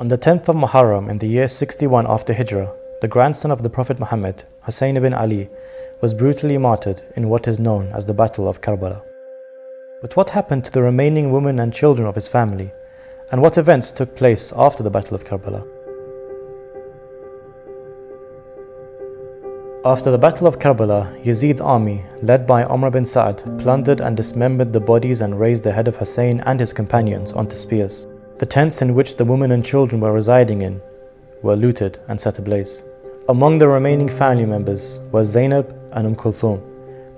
On the 10th of Muharram in the year 61 after Hijrah, the grandson of the Prophet Mohammad, Hussain ibn Ali, was brutally martyred in what is known as the Battle of Karbala. But what happened to the remaining women and children of his family, and what events took place after the Battle of Karbala? After the Battle of Karbala, Yazid's army, led by Umar bin Sa'd, plundered and dismembered the bodies and raised the head of Hussain and his companions onto spears. The tents in which the women and children were residing in were looted and set ablaze. Among the remaining family members were Zainab and Kulthum,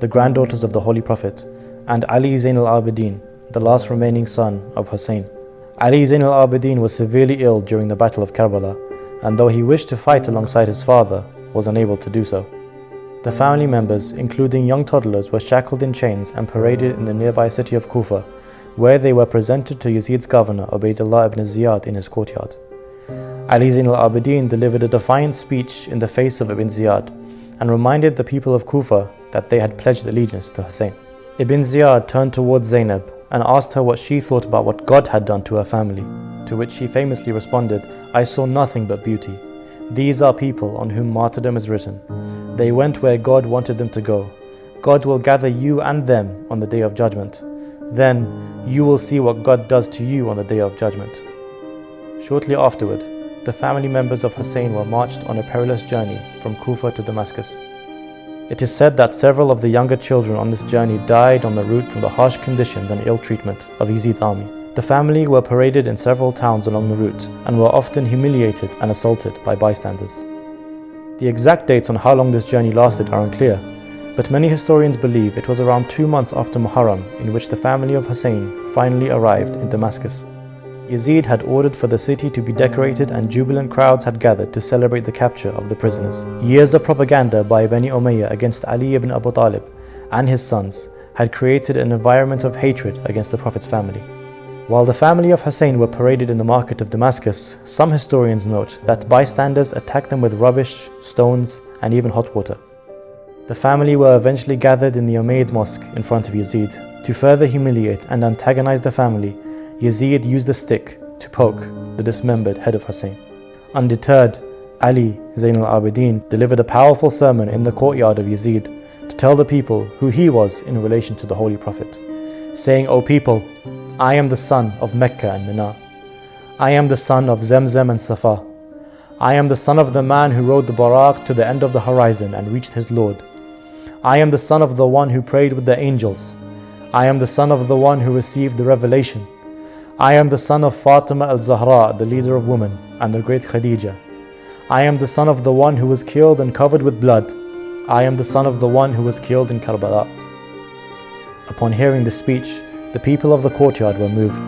the granddaughters of the Holy Prophet, and Ali Zain al-Abidin, the last remaining son of Hussain. Ali Zain al-Abidin was severely ill during the Battle of Karbala, and though he wished to fight alongside his father, was unable to do so. The family members, including young toddlers, were shackled in chains and paraded in the nearby city of Kufa, where they were presented to Yazid's governor Ubaydullah ibn Ziyad in his courtyard. Ali Zain al-Abidin delivered a defiant speech in the face of Ibn Ziyad and reminded the people of Kufa that they had pledged allegiance to Hussain. Ibn Ziyad turned towards Zainab and asked her what she thought about what God had done to her family, to which she famously responded, "I saw nothing but beauty. These are people on whom martyrdom is written. They went where God wanted them to go. God will gather you and them on the day of judgment. Then you will see what God does to you on the day of judgment." Shortly afterward, the family members of Hussain were marched on a perilous journey from Kufa to Damascus. It is said that several of the younger children on this journey died on the route from the harsh conditions and ill treatment of Yazid's army. The family were paraded in several towns along the route and were often humiliated and assaulted by bystanders. The exact dates on how long this journey lasted are unclear, but many historians believe it was around 2 months after Muharram in which the family of Hussain finally arrived in Damascus. Yazid had ordered for the city to be decorated and jubilant crowds had gathered to celebrate the capture of the prisoners. Years of propaganda by Bani Umayyah against Ali ibn Abu Talib and his sons had created an environment of hatred against the Prophet's family. While the family of Hussain were paraded in the market of Damascus, some historians note that bystanders attacked them with rubbish, stones, and even hot water. The family were eventually gathered in the Umayyad mosque in front of Yazid. To further humiliate and antagonize the family, Yazid used a stick to poke the dismembered head of Hussain. Undeterred, Ali Zain al-Abidin delivered a powerful sermon in the courtyard of Yazid to tell the people who he was in relation to the Holy Prophet, saying, "O people, I am the son of Mecca and Mina. I am the son of Zemzem and Safa. I am the son of the man who rode the Buraq to the end of the horizon and reached his Lord. I am the son of the one who prayed with the angels. I am the son of the one who received the revelation. I am the son of Fatima al-Zahra, the leader of women, and the great Khadija. I am the son of the one who was killed and covered with blood. I am the son of the one who was killed in Karbala." Upon hearing this speech, the people of the courtyard were moved.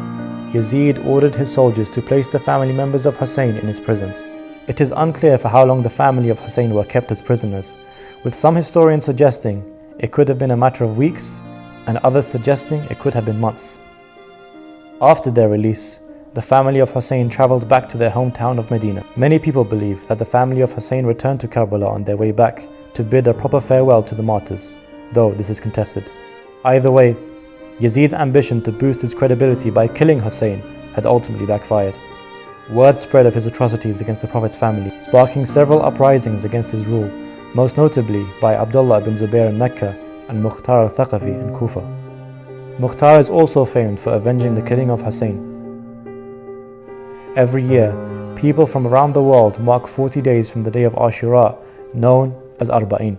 Yazid ordered his soldiers to place the family members of Hussain in his prisons. It is unclear for how long the family of Hussain were kept as prisoners, with some historians suggesting it could have been a matter of weeks and others suggesting it could have been months. After their release, the family of Hussain travelled back to their hometown of Medina. Many people believe that the family of Hussain returned to Karbala on their way back to bid a proper farewell to the martyrs, though this is contested. Either way, Yazid's ambition to boost his credibility by killing Hussain had ultimately backfired. Word spread of his atrocities against the Prophet's family, sparking several uprisings against his rule, most notably by Abdullah ibn Zubair in Mecca and Mukhtar al-Thaqafi in Kufa. Mukhtar is also famed for avenging the killing of Hussain. Every year, people from around the world mark 40 days from the day of Ashura, known as Arba'in.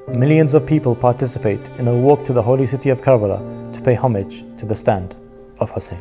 Millions of people participate in a walk to the holy city of Karbala to pay homage to the stand of Hussain.